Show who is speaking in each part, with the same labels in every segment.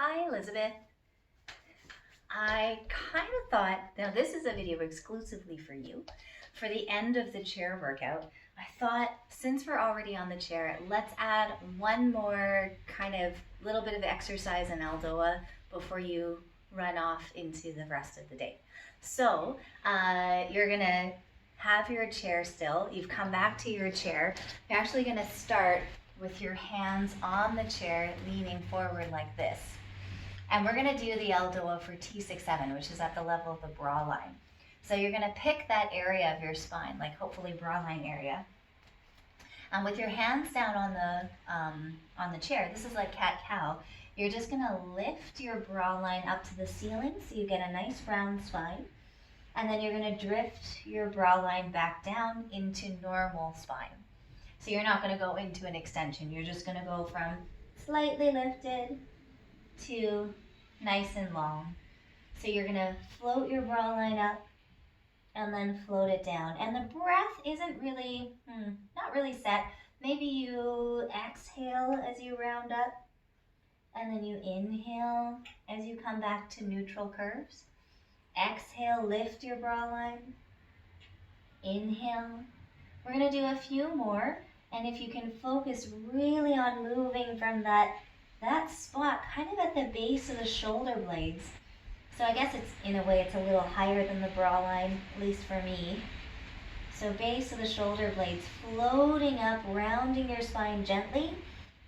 Speaker 1: Hi, Elizabeth. I kind of thought, now this is a video exclusively for you, for the end of the chair workout. I thought since we're already on the chair, let's add one more kind of little bit of exercise in ELDOA before you run off into the rest of the day. So you're gonna have your chair still. You've come back to your chair. You're actually gonna start with your hands on the chair, leaning forward like this. And we're gonna do the ELDOA for T7, which is at the level of the bra line. So you're gonna pick that area of your spine, like hopefully bra line area. And with your hands down on the chair, this is like cat-cow, you're just gonna lift your bra line up to the ceiling so you get a nice round spine. And then you're gonna drift your bra line back down into normal spine. So you're not gonna go into an extension, you're just gonna go from slightly lifted to nice and long. So you're gonna float your bra line up and then float it down. And the breath isn't really, not really set. Maybe you exhale as you round up, and then you inhale as you come back to neutral curves. Exhale, lift your bra line. Inhale. We're gonna do a few more, and if you can focus really on moving from that spot kind of at the base of the shoulder blades. So I guess it's, in a way, it's a little higher than the bra line, at least for me. So base of the shoulder blades, floating up, rounding your spine gently,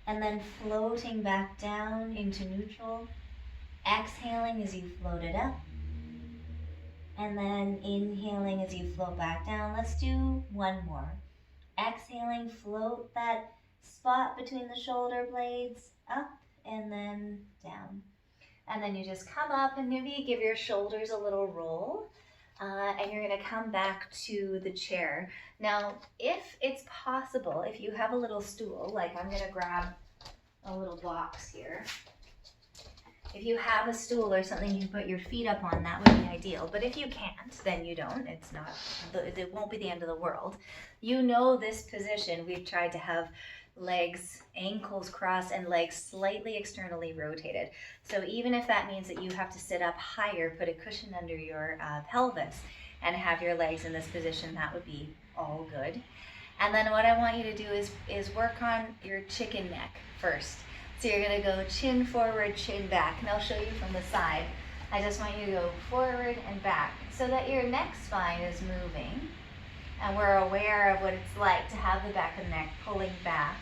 Speaker 1: and then floating back down into neutral. Exhaling as you float it up, and then inhaling as you float back down. Let's do one more. Exhaling, float that spot between the shoulder blades up and then down. And then you just come up and maybe give your shoulders a little roll. And you're gonna come back to the chair. Now, if it's possible, if you have a little stool, like I'm gonna grab a little box here. If you have a stool or something you can put your feet up on, that would be ideal. But if you can't, then you don't. It's not, it won't be the end of the world. You know this position, we've tried to have legs, ankles crossed, and legs slightly externally rotated. So even if that means that you have to sit up higher, put a cushion under your pelvis and have your legs in this position, that would be all good. And then what I want you to do is work on your chicken neck first. So you're gonna go chin forward, chin back, and I'll show you from the side. I just want you to go forward and back so that your neck spine is moving, and we're aware of what it's like to have the back of the neck pulling back.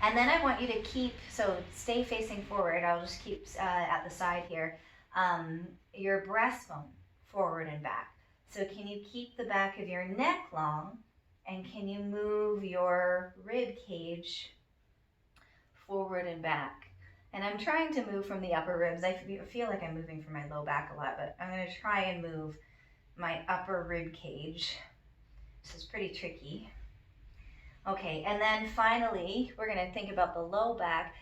Speaker 1: And then I want you to keep, so stay facing forward, I'll just keep at the side here, your breastbone forward and back. So can you keep the back of your neck long, and can you move your rib cage forward and back? And I'm trying to move from the upper ribs. I feel like I'm moving from my low back a lot, but I'm gonna try and move my upper rib cage. This is pretty tricky. Okay, and then finally, we're gonna think about the low back,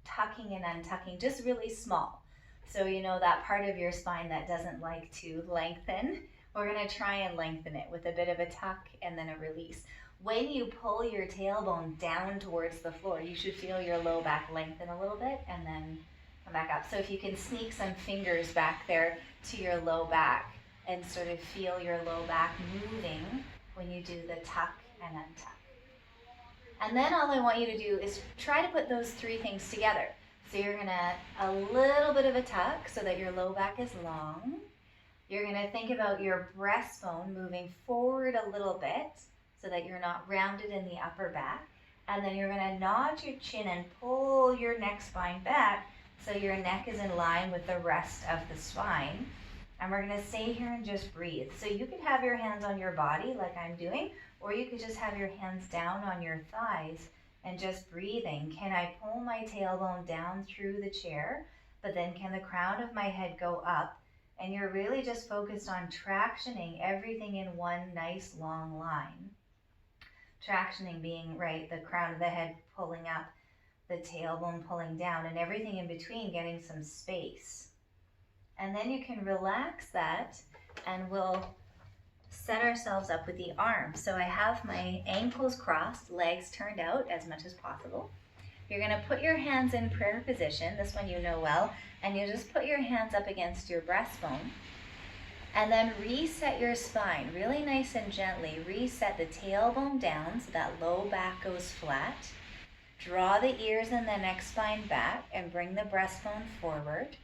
Speaker 1: tucking and untucking, just really small. So you know that part of your spine that doesn't like to lengthen, we're gonna try and lengthen it with a bit of a tuck and then a release. When you pull your tailbone down towards the floor, you should feel your low back lengthen a little bit and then come back up. So if you can sneak some fingers back there to your low back and sort of feel your low back moving when you do the tuck and untuck. And then all I want you to do is try to put those three things together. So you're gonna, a little bit of a tuck so that your low back is long. You're gonna think about your breastbone moving forward a little bit so that you're not rounded in the upper back. And then you're gonna nod your chin and pull your neck spine back so your neck is in line with the rest of the spine. And we're gonna stay here and just breathe. So you could have your hands on your body like I'm doing, or you could just have your hands down on your thighs and just breathing. Can I pull my tailbone down through the chair, but then can the crown of my head go up? And you're really just focused on tractioning everything in one nice long line. Tractioning being, right, the crown of the head pulling up, the tailbone pulling down, and everything in between getting some space. And then you can relax that, and we'll set ourselves up with the arms. So I have my ankles crossed, legs turned out as much as possible. You're going to put your hands in prayer position, this one you know well, and you just put your hands up against your breastbone. And then reset your spine, really nice and gently. Reset the tailbone down so that low back goes flat. Draw the ears and the neck spine back and bring the breastbone forward.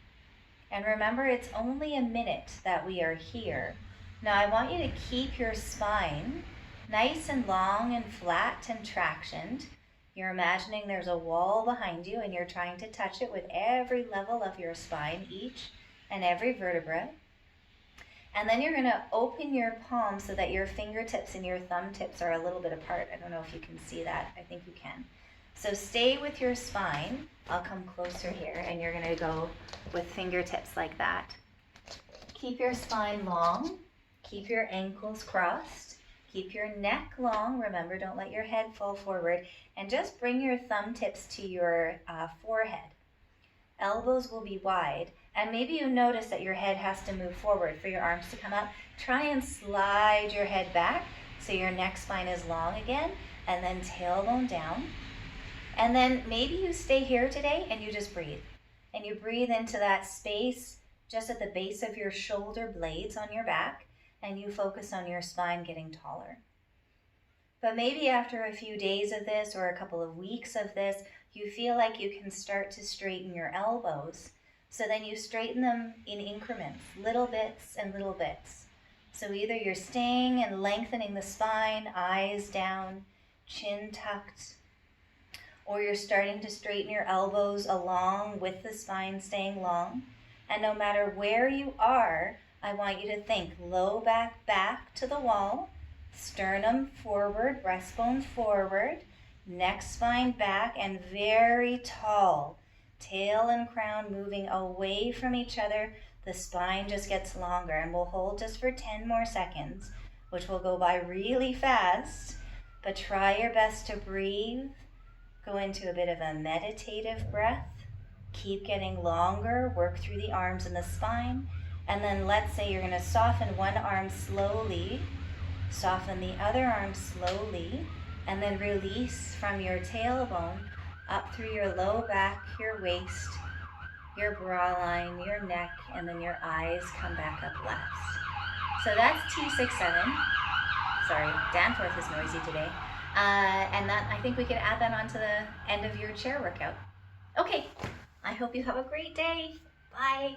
Speaker 1: And remember, it's only a minute that we are here. Now I want you to keep your spine nice and long and flat and tractioned. You're imagining there's a wall behind you and you're trying to touch it with every level of your spine, each and every vertebra. And then you're going to open your palms so that your fingertips and your thumb tips are a little bit apart. I don't know if you can see that. I think you can. So stay with your spine. I'll come closer here, and you're going to go with fingertips like that. Keep your spine long. Keep your ankles crossed. Keep your neck long. Remember, don't let your head fall forward. And just bring your thumb tips to your forehead. Elbows will be wide. And maybe you notice that your head has to move forward for your arms to come up. Try and slide your head back so your neck spine is long again, and then tailbone down. And then maybe you stay here today and you just breathe. And you breathe into that space just at the base of your shoulder blades on your back, and you focus on your spine getting taller. But maybe after a few days of this or a couple of weeks of this, you feel like you can start to straighten your elbows. So then you straighten them in increments, little bits and little bits. So either you're staying and lengthening the spine, eyes down, chin tucked, or you're starting to straighten your elbows along with the spine staying long. And no matter where you are, I want you to think low back to the wall, sternum forward, breastbone forward, neck spine back, and very tall. Tail and crown moving away from each other. The spine just gets longer, and we'll hold just for 10 more seconds, which will go by really fast, but try your best to breathe. Go into a bit of a meditative breath. Keep getting longer, work through the arms and the spine, and then let's say you're going to soften one arm slowly, soften the other arm slowly, and then release from your tailbone up through your low back, your waist, your bra line, your neck, and then your eyes come back up last. So that's T6-7. Sorry, Danforth is noisy today. And that, I think we can add that on to the end of your chair workout. Okay, I hope you have a great day. Bye.